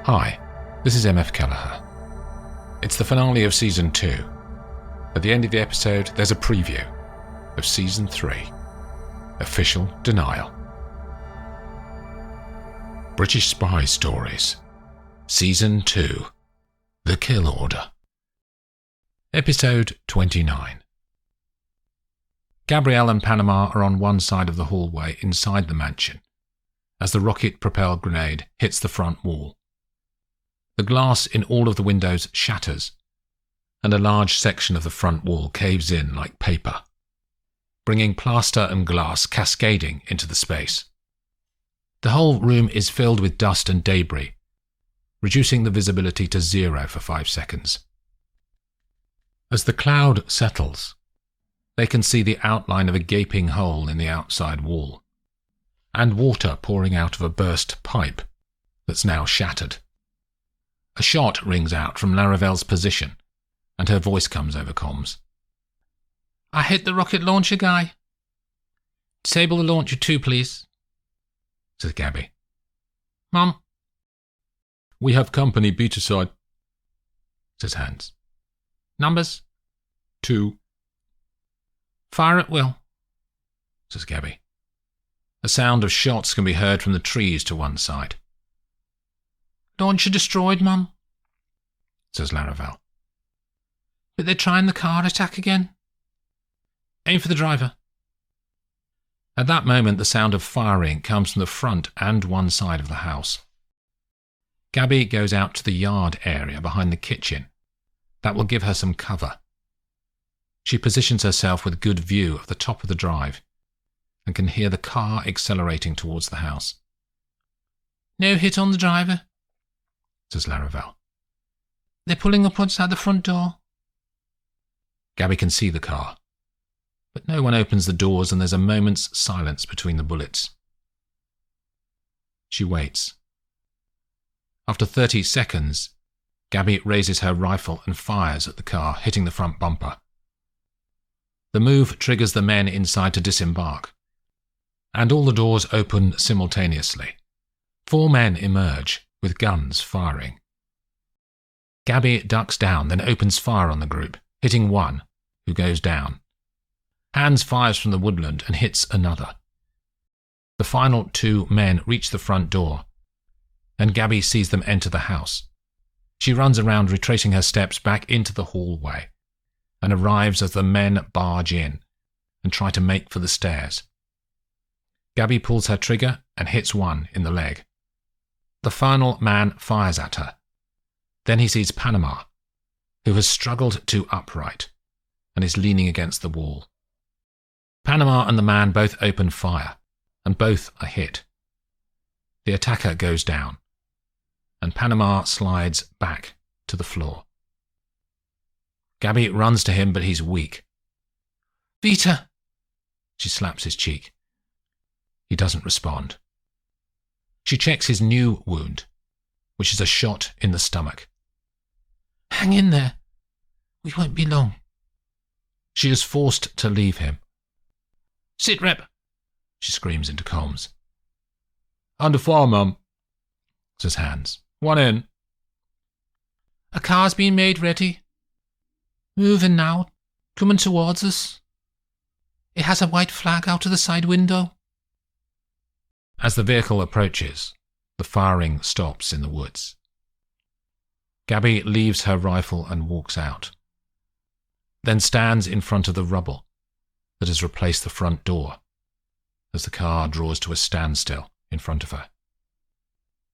Hi, this is MF Kelleher. It's the finale of Season 2. At the end of the episode, there's a preview of Season 3, Official Denial. British Spy Stories, Season 2, The Kill Order. Episode 29. Gabrielle and Panama are on one side of the hallway inside the mansion, as the rocket-propelled grenade hits the front wall. The glass in all of the windows shatters, and a large section of the front wall caves in like paper, bringing plaster and glass cascading into the space. The whole room is filled with dust and debris, reducing the visibility to 0 for 5 seconds. As the cloud settles, they can see the outline of a gaping hole in the outside wall, and water pouring out of a burst pipe that's now shattered. A shot rings out from Laravel's position, and her voice comes over comms. I hit the rocket launcher guy. Disable the launcher too, please, says Gabby. Mum. We have company beta side, says Hans. Numbers? 2. Fire at will, says Gabby. A sound of shots can be heard from the trees to one side. Launcher destroyed, Mum, says Laravel. But they're trying the car attack again. Aim for the driver. At that moment, the sound of firing comes from the front and one side of the house. Gabby goes out to the yard area behind the kitchen. That will give her some cover. She positions herself with good view of the top of the drive and can hear the car accelerating towards the house. No hit on the driver, says Laravel. They're pulling up outside the front door. Gabby can see the car, but no one opens the doors and there's a moment's silence between the bullets. She waits. After 30 seconds, Gabby raises her rifle and fires at the car, hitting the front bumper. The move triggers the men inside to disembark, and all the doors open simultaneously. 4 men emerge, with guns firing. Gabby ducks down, then opens fire on the group, hitting one, who goes down. Hans fires from the woodland and hits another. The final 2 men reach the front door, and Gabby sees them enter the house. She runs around, retracing her steps back into the hallway, and arrives as the men barge in and try to make for the stairs. Gabby pulls her trigger and hits one in the leg. The final man fires at her. Then he sees Panama, who has struggled to upright and is leaning against the wall. Panama and the man both open fire, and both are hit. The attacker goes down, and Panama slides back to the floor. Gabby runs to him, but he's weak. Vita! She slaps his cheek. He doesn't respond. She checks his new wound, which is a shot in the stomach. Hang in there. We won't be long. She is forced to leave him. Sit rep, she screams into comms. Under fire, Mum, says Hans. 1 in. A car's being made ready. Moving now, coming towards us. It has a white flag out of the side window. As the vehicle approaches, the firing stops in the woods. Gabby leaves her rifle and walks out, then stands in front of the rubble that has replaced the front door as the car draws to a standstill in front of her.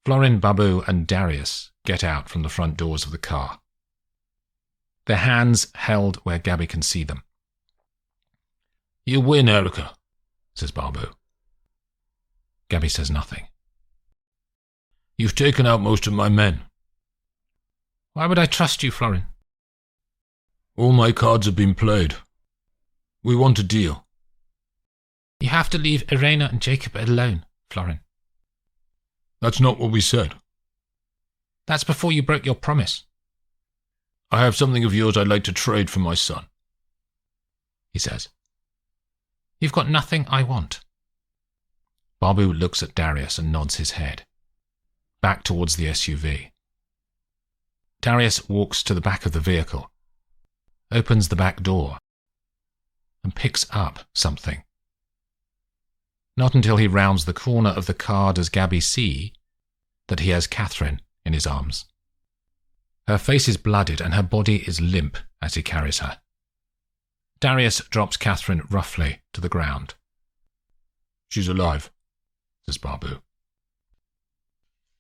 Florin, Babu and Darius get out from the front doors of the car, their hands held where Gabby can see them. You win, Erica, says Babu. Gabby says nothing. You've taken out most of my men. Why would I trust you, Florin? All my cards have been played. We want a deal. You have to leave Irena and Jacob alone, Florin. That's not what we said. That's before you broke your promise. I have something of yours I'd like to trade for my son, he says. You've got nothing I want. Babu looks at Darius and nods his head, back towards the SUV. Darius walks to the back of the vehicle, opens the back door, and picks up something. Not until he rounds the corner of the car does Gabby see that he has Catherine in his arms. Her face is blooded and her body is limp as he carries her. Darius drops Catherine roughly to the ground. She's alive, says Barbu.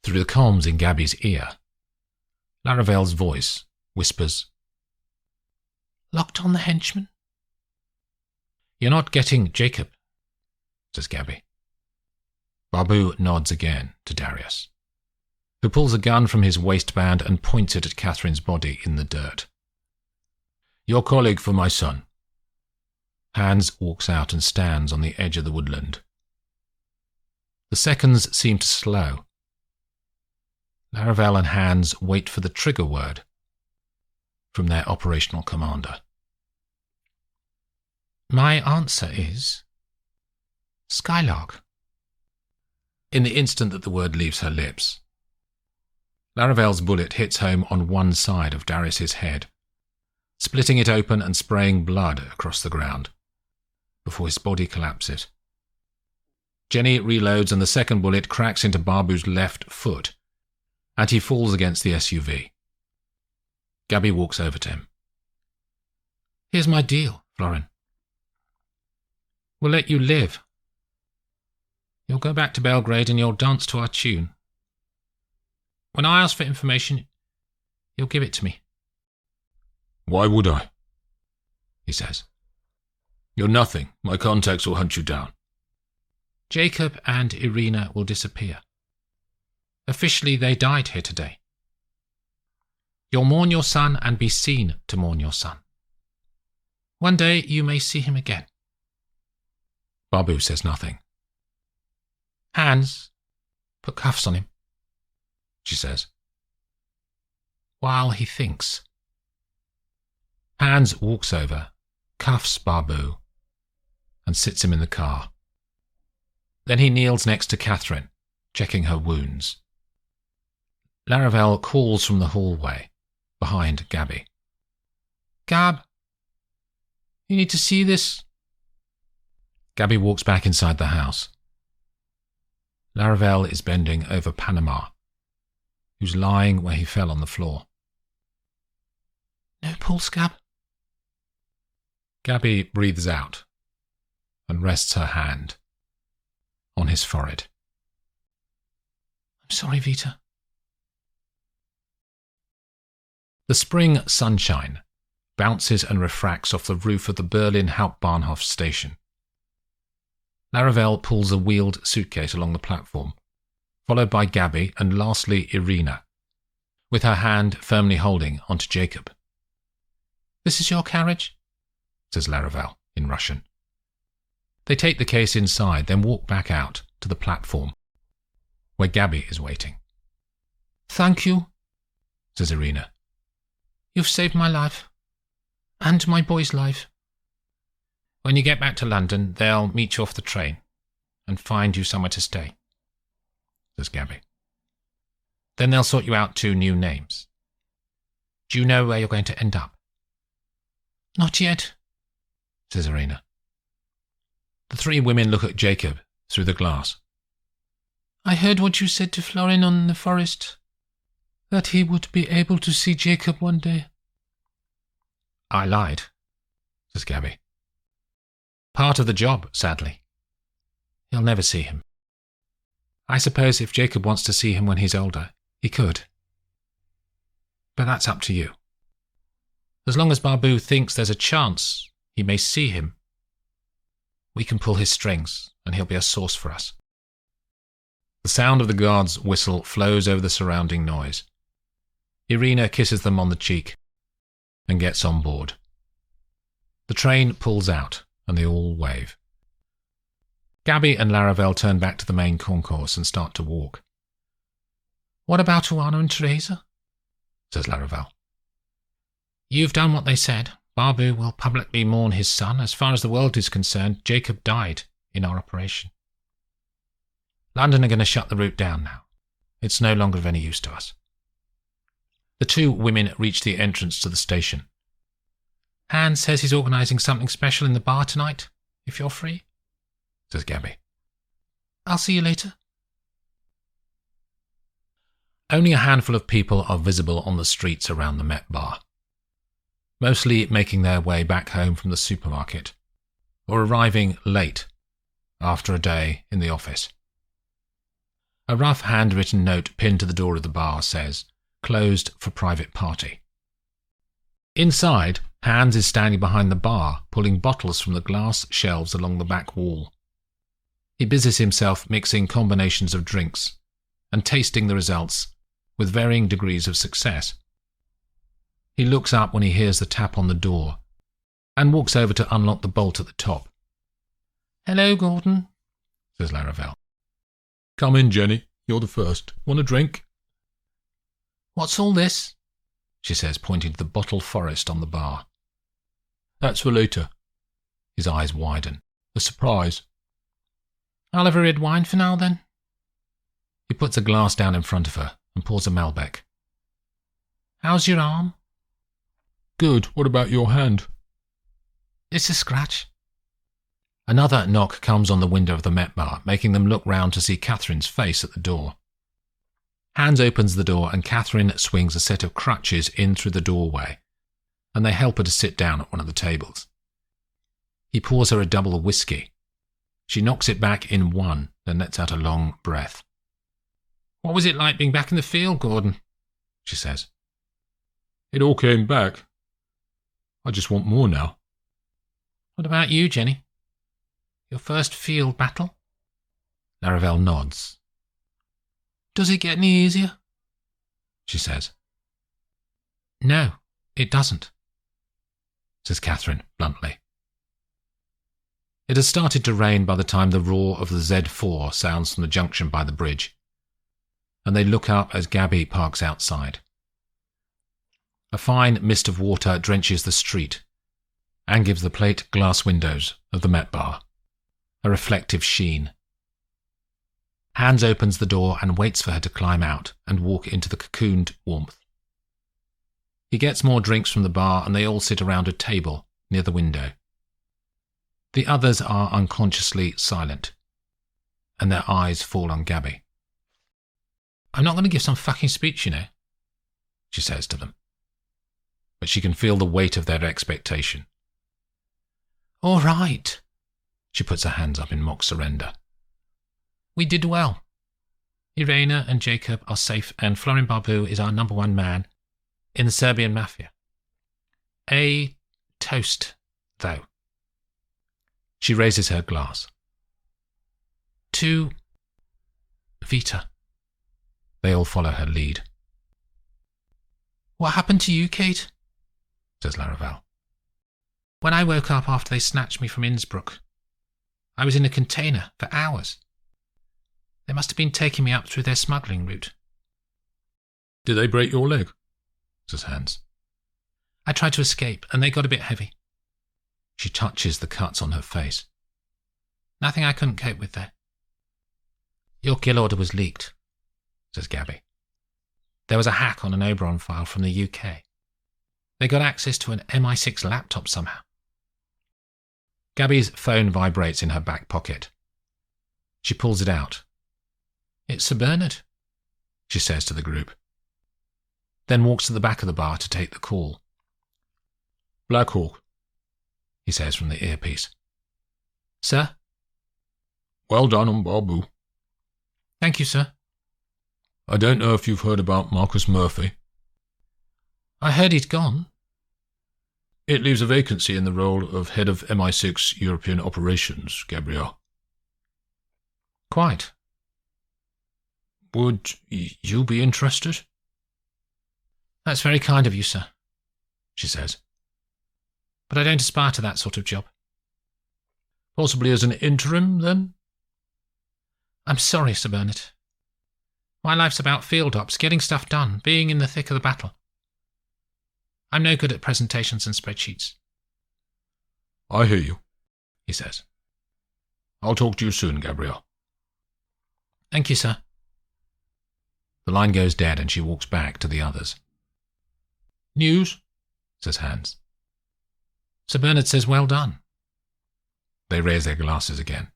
Through the comms in Gabby's ear, Laravel's voice whispers, "Locked on the henchman?" "You're not getting Jacob," says Gabby. Barbu nods again to Darius, who pulls a gun from his waistband and points it at Catherine's body in the dirt. "Your colleague for my son." Hans walks out and stands on the edge of the woodland. The seconds seem to slow. Laravel and Hans wait for the trigger word from their operational commander. "My answer is Skylark." In the instant that the word leaves her lips, Laravel's bullet hits home on one side of Darius's head, splitting it open and spraying blood across the ground, before his body collapses. Jenny reloads and the second bullet cracks into Barbu's left foot, and he falls against the SUV. Gabby walks over to him. "Here's my deal, Florin. We'll let you live. You'll go back to Belgrade and you'll dance to our tune. When I ask for information, you'll give it to me." "Why would I?" he says. "You're nothing. My contacts will hunt you down." "Jacob and Irina will disappear. Officially, they died here today. You'll mourn your son and be seen to mourn your son. One day you may see him again." Barbu says nothing. "Hans, put cuffs on him," she says, "while he thinks." Hans walks over, cuffs Barbu, and sits him in the car. Then he kneels next to Catherine, checking her wounds. Laravel calls from the hallway, behind Gabby. "Gab, you need to see this." Gabby walks back inside the house. Laravel is bending over Panama, who's lying where he fell on the floor. "No pulse, Gab." Gabby breathes out and rests her hand on his forehead. "I'm sorry, Vita." The spring sunshine bounces and refracts off the roof of the Berlin Hauptbahnhof station. Laravel pulls a wheeled suitcase along the platform, followed by Gabby and lastly Irina, with her hand firmly holding onto Jacob. "This is your carriage?" says Laravel in Russian. They take the case inside, then walk back out to the platform, where Gabby is waiting. "Thank you," says Irina. "You've saved my life, and my boy's life. When you get back to London, they'll meet you off the train and find you somewhere to stay," says Gabby. "Then they'll sort you out 2 new names. Do you know where you're going to end up?" "Not yet," says Irina. The 3 women look at Jacob through the glass. "I heard what you said to Florin on the forest, that he would be able to see Jacob one day." "I lied," says Gabby. "Part of the job, sadly. He'll never see him. I suppose if Jacob wants to see him when he's older, he could. But that's up to you. As long as Barbu thinks there's a chance he may see him, we can pull his strings and he'll be a source for us." The sound of the guard's whistle flows over the surrounding noise. Irina kisses them on the cheek and gets on board. The train pulls out and they all wave. Gabby and Laravel turn back to the main concourse and start to walk. "What about Oana and Teresa?" says Laravel. "You've done what they said. Barbu will publicly mourn his son. As far as the world is concerned, Jacob died in our operation. London are going to shut the route down now. It's no longer of any use to us." The two women reach the entrance to the station. Hans says he's organising something special in the bar tonight, if you're free, says Gabby. I'll see you later. Only a handful of people are visible on the streets around the Met Bar, mostly making their way back home from the supermarket, or arriving late after a day in the office. A rough handwritten note pinned to the door of the bar says, "Closed for private party." Inside, Hans is standing behind the bar, pulling bottles from the glass shelves along the back wall. He busies himself mixing combinations of drinks and tasting the results with varying degrees of success. He looks up when he hears the tap on the door and walks over to unlock the bolt at the top. "Hello, Gordon," says Laravel. "Come in, Jenny. You're the first. Want a drink?" "What's all this?" she says, pointing to the bottle forest on the bar. "That's for later." His eyes widen. "A surprise." "I'll have a red wine for now, then." He puts a glass down in front of her and pours a Malbec. "How's your arm?" "Good. What about your hand?" "It's a scratch." Another knock comes on the window of the Met Bar, making them look round to see Catherine's face at the door. Hans opens the door and Catherine swings a set of crutches in through the doorway, and they help her to sit down at one of the tables. He pours her a double of whiskey. She knocks it back in one, then lets out a long breath. "What was it like being back in the field, Gordon?" she says. "It all came back. I just want more now." "What about you, Jenny? Your first field battle?" Laravel nods. "Does it get any easier?" she says. "No, it doesn't," says Catherine bluntly. It has started to rain by the time the roar of the Z4 sounds from the junction by the bridge, and they look up as Gabby parks outside. A fine mist of water drenches the street and gives the plate glass windows of the Met Bar a reflective sheen. Hans opens the door and waits for her to climb out and walk into the cocooned warmth. He gets more drinks from the bar and they all sit around a table near the window. The others are unconsciously silent, and their eyes fall on Gabby. "I'm not going to give some fucking speech, you know," she says to them. But she can feel the weight of their expectation. "All right." She puts her hands up in mock surrender. "We did well. Irena and Jacob are safe, and Florin Barbu is our #1 man in the Serbian mafia. A toast, though." She raises her glass. "To Vita." They all follow her lead. "What happened to you, Kate?" says Laravel. "When I woke up after they snatched me from Innsbruck, I was in a container for hours. They must have been taking me up through their smuggling route." "Did they break your leg?" says Hans. "I tried to escape, and they got a bit heavy." She touches the cuts on her face. "Nothing I couldn't cope with there." "Your kill order was leaked," says Gabby. "There was a hack on an Oberon file from the UK. They got access to an MI6 laptop somehow." Gabby's phone vibrates in her back pocket. She pulls it out. "It's Sir Bernard," she says to the group, then walks to the back of the bar to take the call. "Blackhawk," he says from the earpiece. "Sir?" "Well done on Barbu. "Thank you, sir." I don't know if you've heard about Marcus Murphy." "I heard he'd gone." "It leaves a vacancy in the role of head of MI6 European operations, Gabrielle." "Quite." "Would you be interested?" "That's very kind of you, sir," she says. "But I don't aspire to that sort of job." "Possibly as an interim, then?" "I'm sorry, Sir Bernard. My life's about field ops, getting stuff done, being in the thick of the battle. I'm no good at presentations and spreadsheets." "I hear you," he says. "I'll talk to you soon, Gabrielle." "Thank you, sir." The line goes dead and she walks back to the others. News? says Hans. Sir Bernard says well done. They raise their glasses again.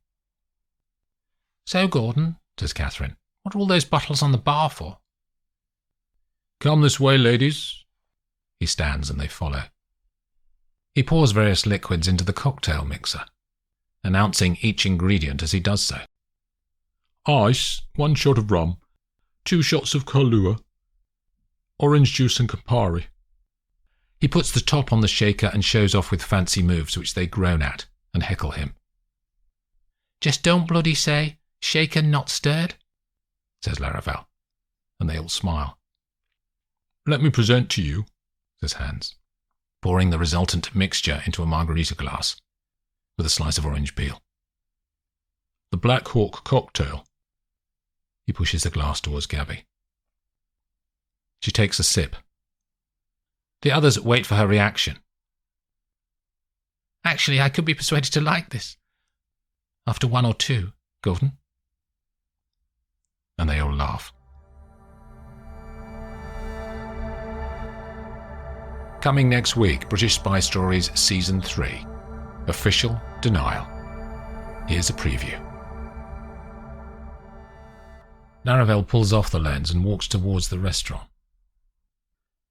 So, Gordon, says Catherine, what are all those bottles on the bar for? Come this way, ladies. He stands and they follow. He pours various liquids into the cocktail mixer, announcing each ingredient as he does so. Ice, 1 shot of rum, 2 shots of Kahlua, orange juice and Campari. He puts the top on the shaker and shows off with fancy moves which they groan at and heckle him. Just don't bloody say, shaken not stirred, says Laravel, and they all smile. Let me present to you, says Hans, pouring the resultant mixture into a margarita glass with a slice of orange peel. the Black Hawk cocktail. He pushes the glass towards Gabby. She takes a sip. The others wait for her reaction. Actually, I could be persuaded to like this. After 1 or 2, Gordon. And they all laugh. Coming next week, British Spy Stories Season 3. Official Denial. Here's a preview. Laravel pulls off the lens and walks towards the restaurant.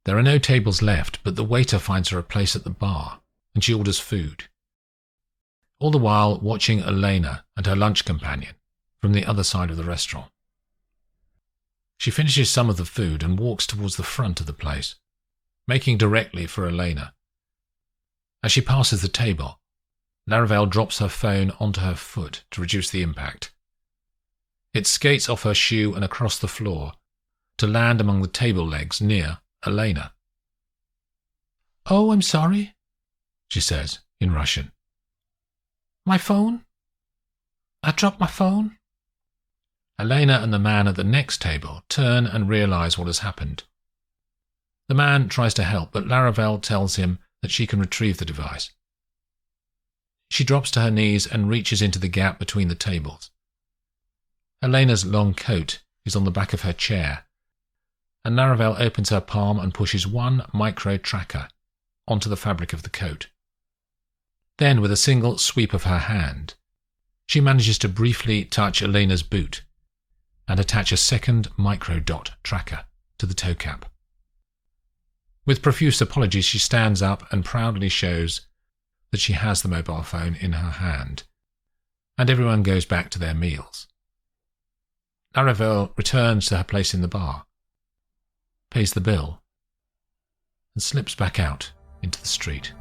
There are no tables left, but the waiter finds her a place at the bar, and she orders food. All the while watching Elena and her lunch companion from the other side of the restaurant. She finishes some of the food and walks towards the front of the place, making directly for Elena. As she passes the table, Laravel drops her phone onto her foot to reduce the impact. It skates off her shoe and across the floor to land among the table legs near Elena. "Oh, I'm sorry," she says in Russian. "My phone? I dropped my phone." Elena and the man at the next table turn and realize what has happened. The man tries to help, but Laravel tells him that she can retrieve the device. She drops to her knees and reaches into the gap between the tables. Elena's long coat is on the back of her chair, and Laravel opens her palm and pushes one micro tracker onto the fabric of the coat. Then, with a single sweep of her hand, she manages to briefly touch Elena's boot and attach a second micro dot tracker to the toe cap. With profuse apologies, she stands up and proudly shows that she has the mobile phone in her hand, and everyone goes back to their meals. Laravel returns to her place in the bar, pays the bill, and slips back out into the street.